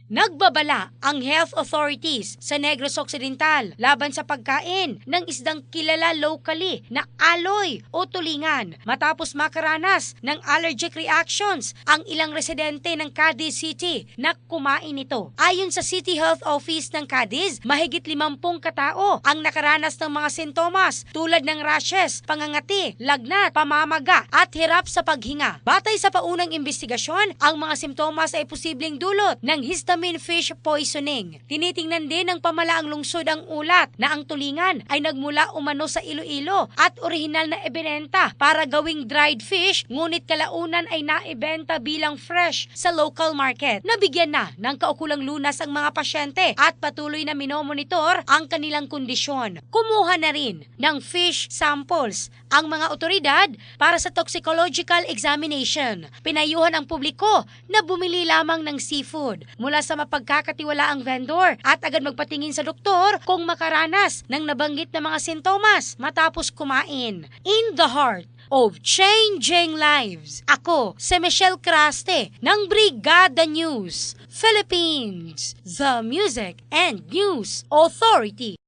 Nagbabala ang health authorities sa Negros Occidental laban sa pagkain ng isdang kilala locally na aloy o tulingan matapos makaranas ng allergic reactions ang ilang residente ng Cadiz City na kumain nito. Ayon sa City Health Office ng Cadiz, mahigit 50 katao ang nakaranas ng mga sintomas tulad ng rashes, pangangati, lagnat, pamamaga at hirap sa paghinga. Batay sa paunang investigasyon, ang mga simptomas ay posibleng dulot ng histamine fish poisoning. Tinitingnan din ng pamalaang lungsod ang ulat na ang tulingan ay nagmula umano sa Iloilo at orihinal na ibinenta para gawing dried fish, ngunit kalaunan ay naibenta bilang fresh sa local market. Nabigyan na ng kaukulang lunas ang mga pasyente at patuloy na minomonitor ang kanilang kondisyon. Kumuha na rin ng fish samples ang mga otoridad para sa toxicological examination. Pinayuhan ang publiko na bumili lamang ng seafood mula sa mapagkakatiwalaang vendor at agad magpatingin sa doktor kung makaranas ng nabanggit na mga sintomas matapos kumain. In the heart of changing lives, ako si Michelle Craste ng Brigada News Philippines, the Music and News Authority.